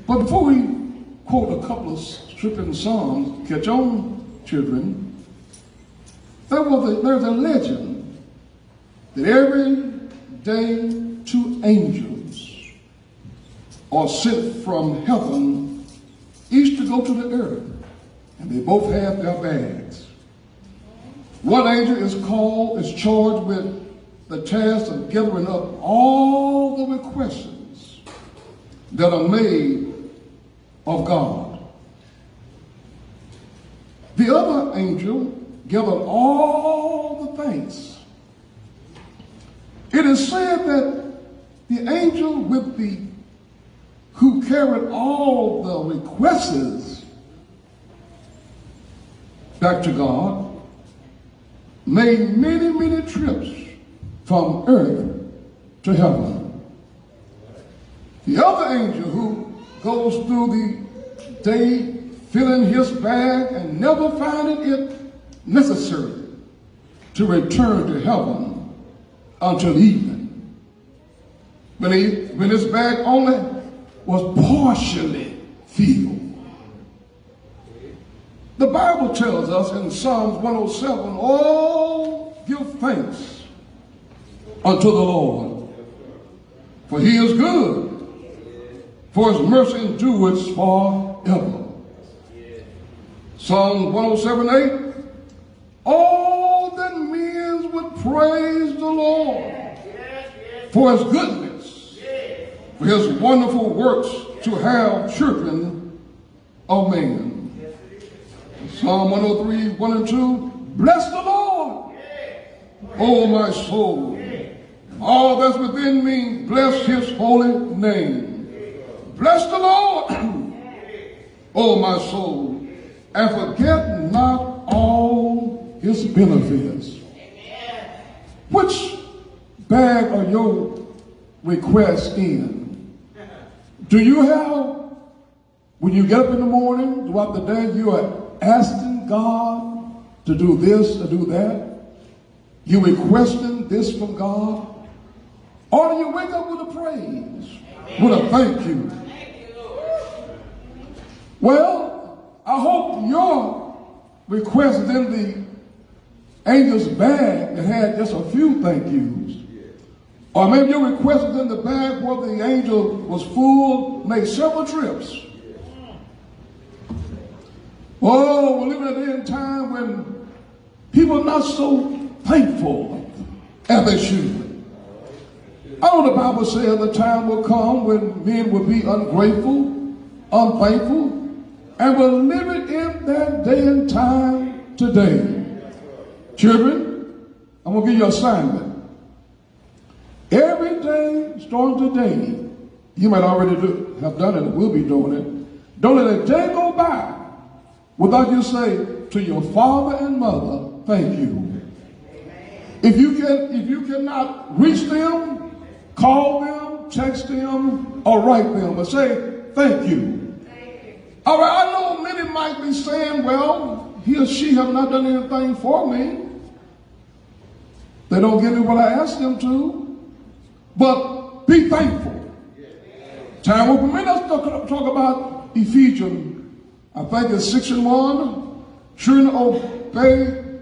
But before we quote a couple of stripping psalms, catch on, children, there's a legend that every day two angels are sent from heaven, each to go to the earth, and they both have their bags. One angel is charged with the task of gathering up all the requests that are made of God. The other angel gathered all the thanks. It is said that the angel who carried all the requests back to God made many, many trips from earth to heaven. The other angel who goes through the day filling his bag and never finding it necessary to return to heaven until evening, when his bag only was partially filled. The Bible tells us in Psalms 107, "Oh, give thanks unto the Lord, for he is good, for his mercy endures forever." Psalm 107:8, "Oh, that men would praise the Lord for his goodness, for his wonderful works to have children of men." Psalm 103:1 and 2, "Bless the Lord, O my soul. All that's within me, bless his holy name. Bless the Lord, O my soul, and forget not all his benefits." Which bag are your requests in? Do you have, when you get up in the morning, throughout the day, you are asking God to do this or do that? You requesting this from God? Or do you wake up with a praise, with a thank you? Well, I hope your request is in the angel's bag that had just a few thank yous. Or maybe your request is in the bag where the angel was full, made several trips. Oh, we're living in a day and time when people are not so thankful as they should. I know the Bible says the time will come when men will be ungrateful, unthankful, and we're living in that day and time today. Children, I'm going to give you an assignment. Every day, starting today, you might already have done it and will be doing it. Don't let a day go by without you say to your father and mother, thank you. If you cannot reach them, call them, text them, or write them, but say thank you. All right, I know many might be saying, well, he or she have not done anything for me. They don't give me what I asked them to. But be thankful. Time will permit us to talk about Ephesians, I think it's 6:1. Children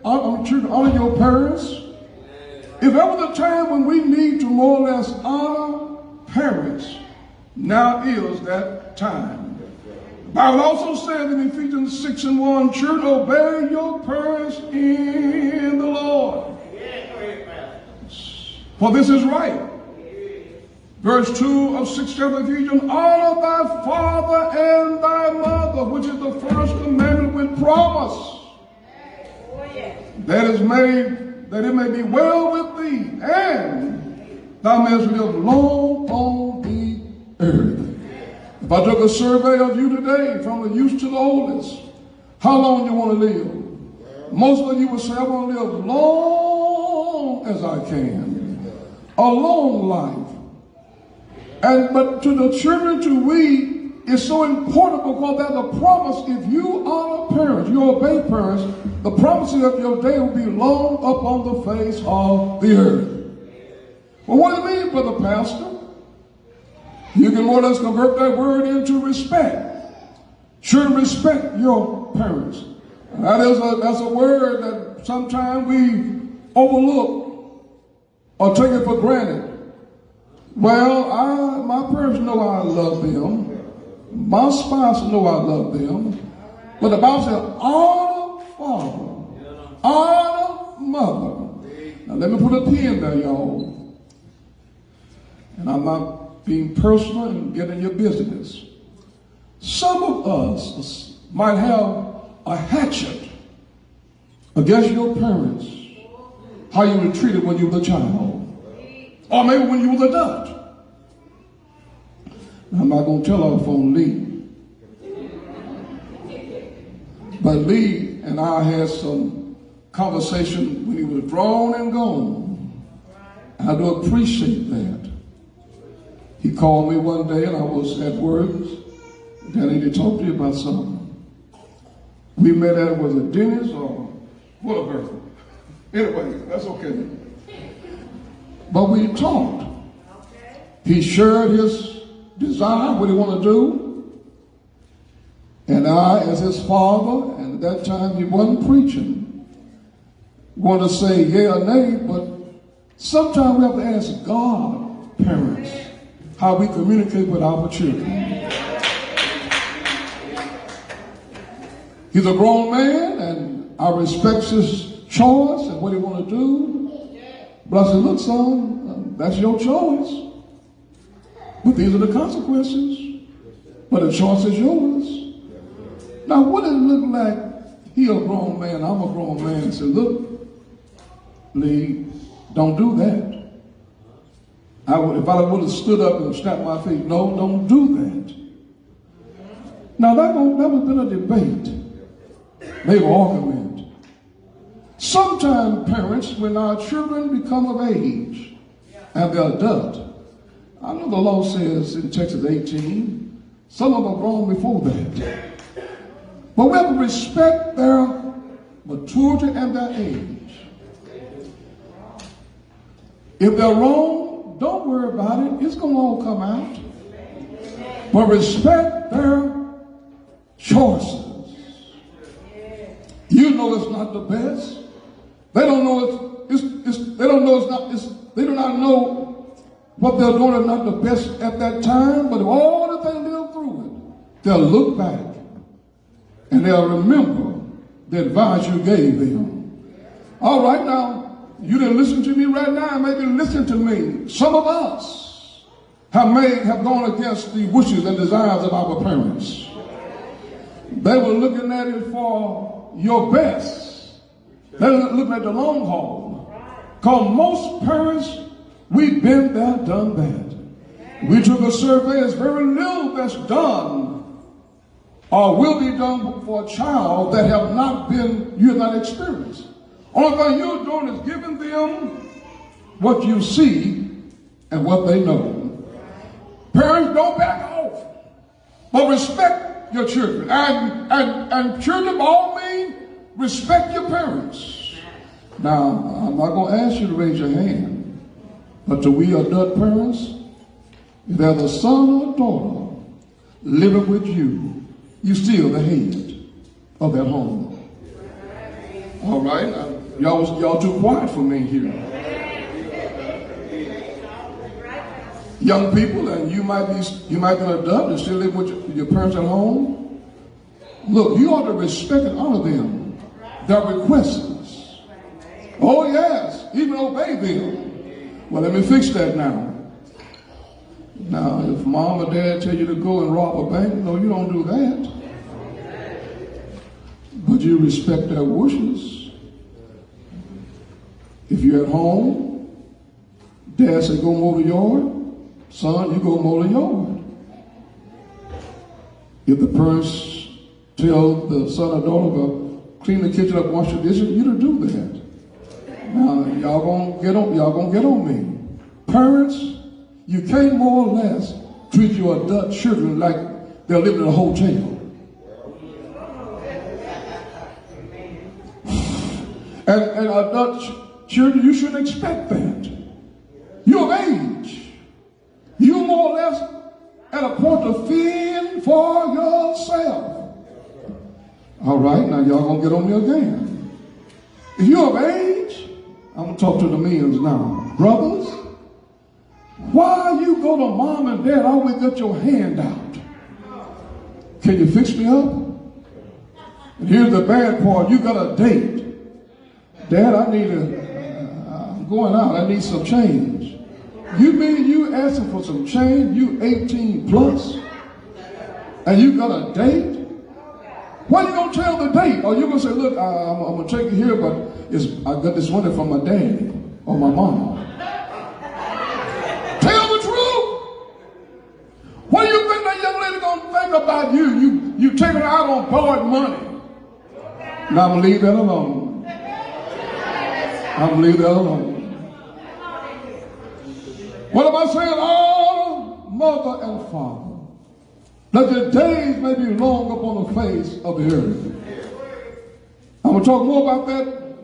honor your parents. If ever the time when we need to more or less honor parents, now is that time. The Bible also says in Ephesians 6:1, children, obey your parents in the Lord, for this is right. Verse 2 of 6th chapter of Ephesians, honor thy father and thy mother, which is the first commandment with promise, that it may be well with thee, and thou mayest live long on the earth. If I took a survey of you today, from the youth to the oldest, how long you want to live? Most of you would say, I want to live long as I can. A long life. But to the children, to we, it's so important because that's a promise. If you honor parents, you obey parents, the promise of your day will be long up on the face of the earth. Well, what do you mean, Brother Pastor? You can more or less convert that word into respect. Should respect your parents. That's a word that sometimes we overlook or take it for granted. Well, my parents know I love them. My spouse know I love them. But the Bible says, honor father, honor mother. Now let me put a pin there, y'all. And I'm not being personal and getting your business. Some of us might have a hatchet against your parents, how you were treated when you were a child, or maybe when you were an adult. I'm not going to tell off on Lee, but Lee and I had some conversation when he was grown and gone. I do appreciate that. He called me one day and I was at work. I need to talk to you about something. We met at, was it Dennis or Whataburger? Anyway, that's okay. But we talked. He shared his desire, what he want to do. And I, as his father, and at that time he wasn't preaching, want to say yeah or nay, but sometimes we have to ask God, parents, how we communicate with our children. He's a grown man, and I respect his choice and what he want to do. But I said, look, son, that's your choice. But these are the consequences. But the choice is yours. Now, what does it look like? He a grown man, I'm a grown man. Said, look, Lee, don't do that. If I would have stood up and snapped my feet, no, don't do that. Now, that would have been a debate. Maybe argument. Sometimes parents, when our children become of age and they're adult, I know the law says in Texas 18, some of them are grown before that. But we have to respect their maturity and their age. If they're wrong, don't worry about it. It's going to all come out. But respect their choices. You know it's not the best. They don't know they do not know what they're doing is not the best at that time, but all that they live through it, they'll look back and they'll remember the advice you gave them. All right, now, you didn't listen to me right now, maybe listen to me. Some of us have gone against the wishes and desires of our parents. They were looking at it for your best. They're looking at the long haul. Because most parents, we've been there, done that. We took a survey, there's very little that's done or will be done for a child that you have not experienced. Only thing you're doing is giving them what you see and what they know. Parents, don't back off, but respect your children. And children, by all means, respect your parents. Now, I'm not going to ask you to raise your hand, but to we adult parents, if there's a son or a daughter living with you, you still the head of that home. All right? Y'all too quiet for me here. Young people, and you might be an adult and still live with your parents at home. Look, you ought to respect and honor them, their requests. Oh yes, even obey them. Well, let me fix that now. Now, if mom or dad tell you to go and rob a bank, no, you don't do that. But you respect their wishes. If you're at home, dad say go mow the yard. Son, you go mow the yard. If the parents tell the son or daughter to clean the kitchen up, wash the dishes, you don't do that. Now, y'all gonna get on me. Parents, you can't more or less treat your adult children like they're living in a hotel. And adult children, you shouldn't expect that. You're of age. You more or less at a point to fend for yourself. All right, now y'all gonna get on me again. If you're of age, I'm gonna talk to the men now. Brothers, why you go to mom and dad always got your hand out? Can you fix me up? And here's the bad part, you got a date. Dad, I'm going out, I need some change. You mean you asking for some change, you 18 plus, and you got a date? What are you gonna tell the date? Or you gonna say, look, I'm gonna take you here, but I got this money from my daddy or my mom. Tell the truth. What do you think that young lady gonna think about you? You taking her out on borrowed money. Now I'm gonna leave that alone. I'm gonna leave that alone. What am I saying? Oh, mother and father, that your days may be long upon the face of the earth. I'm going to talk more about that a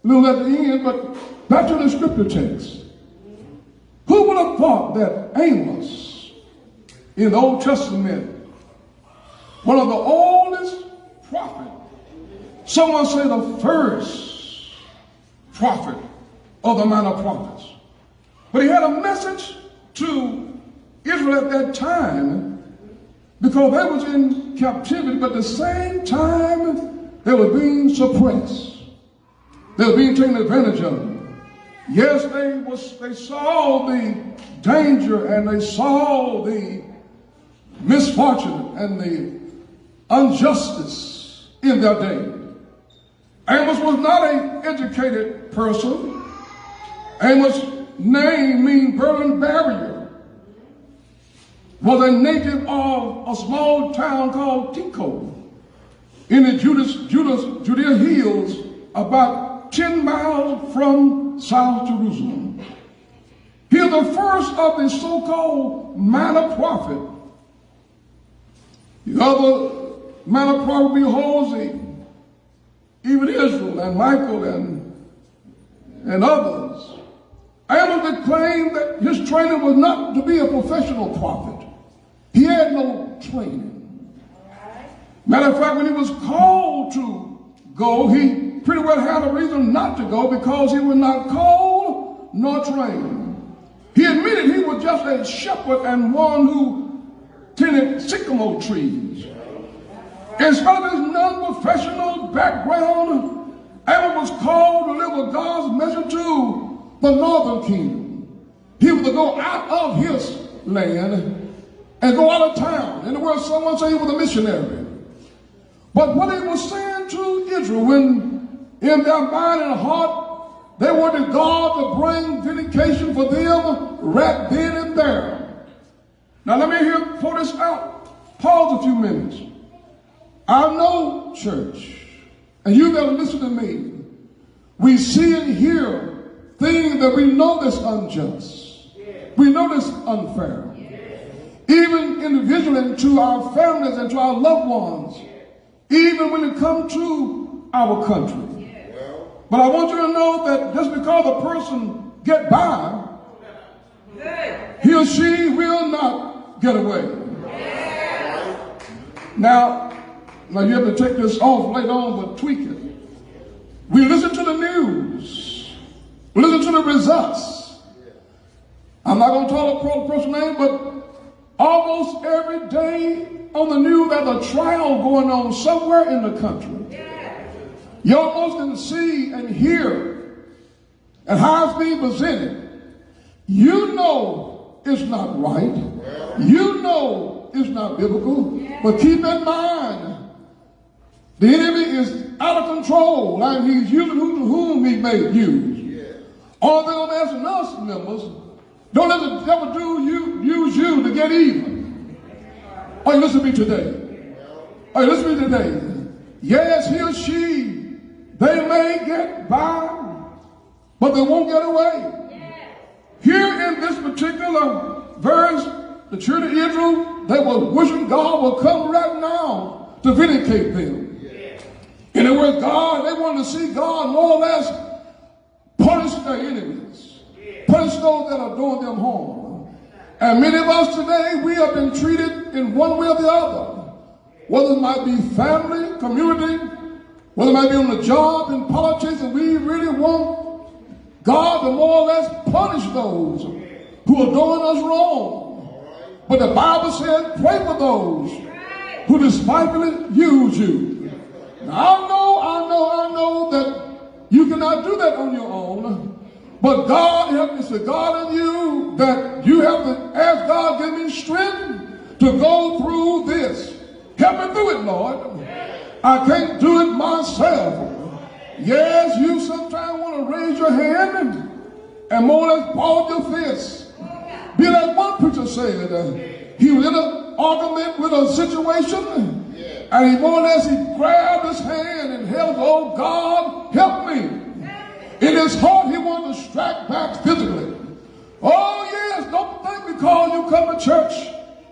little at the end, but back to the scripture text. Who would have thought that Amos in the Old Testament, one of the oldest prophets, someone say the first prophet of the minor prophets, but he had a message to Israel at that time because they was in captivity, but at the same time they were being suppressed. They were being taken advantage of. Yes, they saw the danger and they saw the misfortune and the injustice in their day. Amos was not an educated person. Amos' name means burning barrier. Was a native of a small town called Tico in the Judea hills about 10 miles from South Jerusalem. He is the first of the so-called minor prophet. The other minor prophet be Hosea, even Israel and Michael and others. Amos claimed that his training was not to be a professional prophet. He had no training. Matter of fact, when he was called to go, he pretty well had a reason not to go because he was not called nor trained. He admitted he was just a shepherd and one who tended sycamore trees. In spite of his non-professional background, Amos was called to deliver God's message to the northern kingdom. He was to go out of his land and go out of town. In other words, someone say he was a missionary. But what he was saying to Israel, when in their mind and heart, they wanted God to bring vindication for them right then and there. Now let me pour this out. Pause a few minutes. I know, church, and you gotta listen to me. We see and hear things that we know that's unjust. We know that's unfair. Even individually and to our families and to our loved ones. Even when it comes to our country. But I want you to know that just because a person get by, he or she will not get away. Now you have to take this off later on, but tweak it. We listen to the news. We listen to the results. I'm not going to tell a person's name, but almost every day on the news there's a trial going on somewhere in the country. You almost can see and hear and how it's being presented. You know it's not right. You know it's not biblical. But keep in mind, the enemy is out of control and he's using whom he may use. All thing I'm asking us members, don't let the devil use you to get even. Are you listening to me today? Are you listening to me today? Yes, he or she, they may get by, but they won't get away. Here in this particular verse, the children of Israel, they were wishing God would come right now to vindicate them. In other words, God, they wanted to see God more or less punish their enemies, punish those that are doing them harm. And many of us today, we have been treated in one way or the other. Whether it might be family, community, whether it might be on the job, in politics, and we really want God to more or less punish those who are doing us wrong. But the Bible said, pray for those who despitefully use you. Now, I know that you cannot do that on your own. But God, it's the God in you that you have to ask God, give me strength to go through this. Help me through it, Lord. I can't do it myself. Yes, you sometimes want to raise your hand and more or less ball your fist. Be like one preacher said, he was in an argument with a situation, and he more or less he grabbed his hand and held, oh God, help me. In his heart, he wanted to strike back physically. Oh yes, don't think because you come to church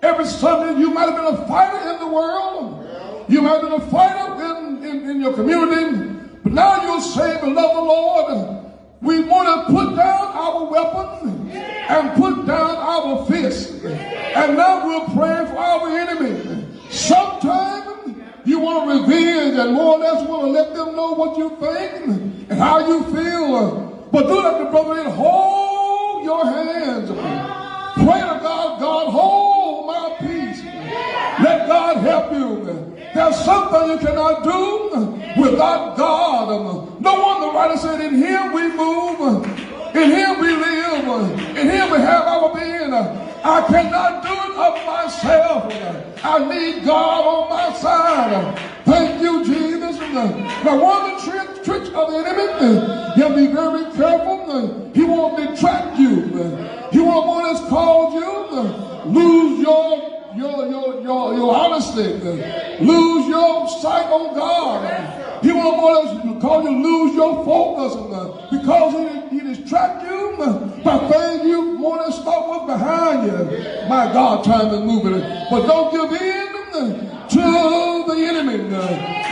every Sunday, you might have been a fighter in the world. You might have been a fighter in your community. But now you're saved and love the Lord. We want to put down our weapon and put down our fist. And now we're praying for our enemy. Sometimes you want to revenge and more or less want to let them know what you think and how you feel. But do like the brother and hold your hands. Pray to God, God, hold my peace. Let God help you. There's something you cannot do without God. No wonder the writer said, in Him we move, in Him we live, in Him we have our being. I cannot do it of myself. I need God on my side. Thank you, Jesus. Now, one of the tricks of the enemy, you have to be very careful. He won't detract you. He won't want to cause you lose your honesty, lose your sight on God. He won't want to cause you lose your focus because he distract you by things you want to stop what's behind you. My God, time is moving. But don't give in to the enemy.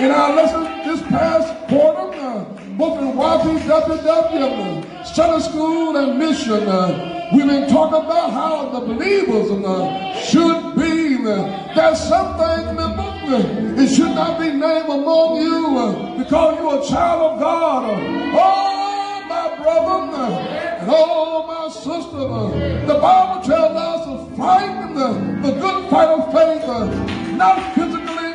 In our lesson this past quarter, both in YPWW, Sunday School and Mission, we've been talking about how the believers should be. There's some things, remember, it should not be named among you because you're a child of God. Oh, my brother, and oh, my sister, the Bible tells us to fight the good fight of faith, not physically,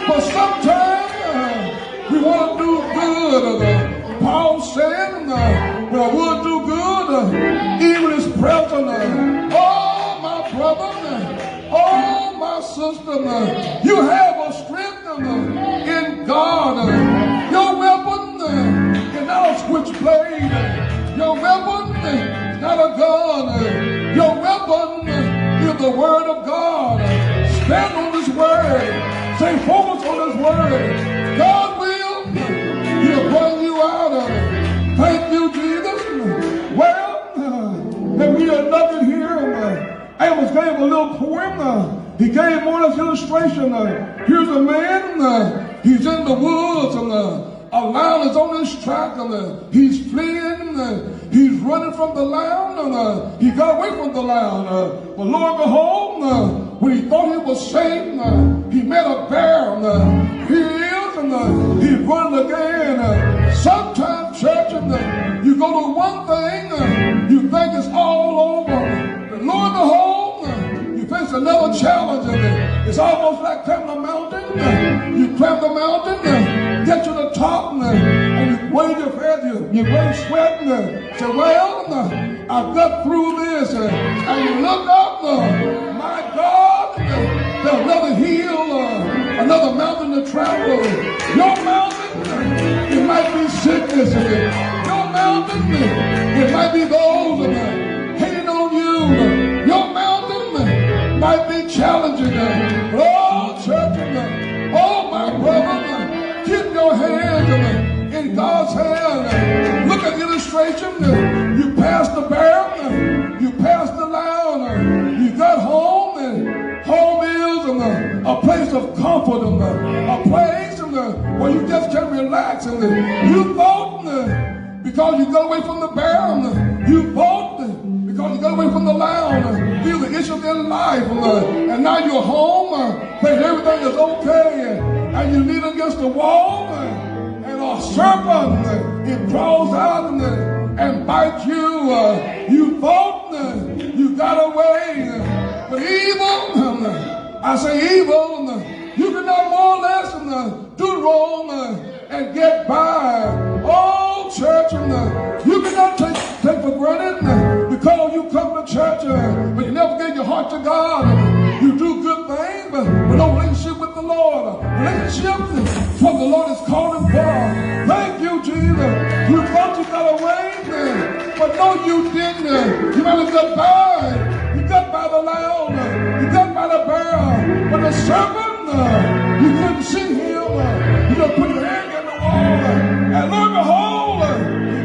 but sometimes we want to do good. Paul said, well, I would do good, even is present. Oh, my brother, oh, my sister, you have a strength in God. Your weapon is not a switchblade. Your weapon is not a gun. Your weapon is the Word of God. Stand on this Word. Stay focused on this Word. God will. He'll bring you out of it. Thank you, Jesus. Well, let me nugget here. Amos gave a little poem. He gave more or less illustration. Here's a man. He's in the woods. A lion is on his track. He's fleeing. He's running from the lion. He got away from the lion. But lo and behold, when he thought he was safe, he met a bear. Here he is. He's running again. Sometimes, church, you go to one thing, you think it's all over. But lo and behold, you face another challenge. It's almost like climbing a mountain. You climb the mountain, get to the top, and you wave your head, you wave sweating. Say, well, I've got through this. And you look up, my God, there's another hill, another mountain to travel. Your mountain, it might be sickness. Your mountain, it might be those hating on you. Your mountain might be challenging. Oh, church, oh, my brother, keep your hands in God's hand. Look at the illustration. You passed the bear, you passed the lion, you got home, and home is a place of comfort, a place where you just can relax. And you thought because you got away from the bear, you thought because because you got away from the land. These are the issues in life. And now you're home. Think everything is okay. And you lean against the wall. And a serpent, it crawls out and bites you. You thought you got away. But evil, I say evil, you cannot more or less do wrong and get by. Oh, church, you cannot take for granted because you come to church, but you never gave your heart to God. You do good things, but no relationship with the Lord. Relationship is what the Lord is calling for. Thank you, Jesus. You thought you got away, but no, you didn't. You never got by. You got by the lamb. You got by the bear. But the serpent, you couldn't see him. You just put your hand in the wall. And lo and behold,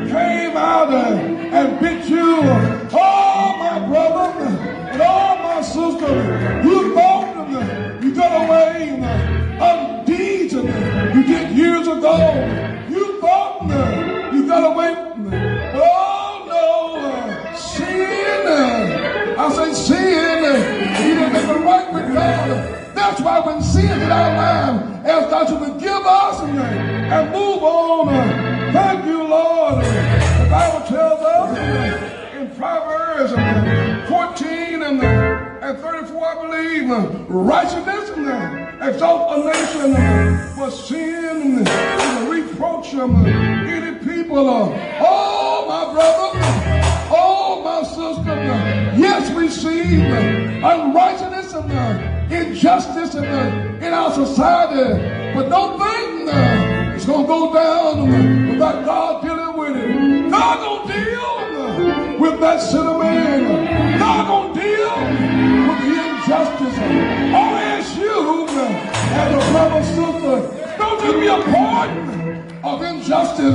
he came out and bit you. Oh, my brother, and oh, my sister, you thought you got away on deeds you did years ago. You thought you got away. Oh, no, sin. I say sin. You didn't make it right with God. That's why when sin is in our life, ask God to forgive us and move on. Thank you, Lord. The Bible tells us in Proverbs 14 and 34, I believe, righteousness exalt a nation, but sin is a reproach of any people. Oh, my brother, oh, my sister, yes, we see unrighteousness and injustice in our society, but don't think it's going to go down without God dealing with it. God going to deal with that sinner man. God going to deal with the injustice. All ask you, as a brother, sister, don't just be a part of injustice.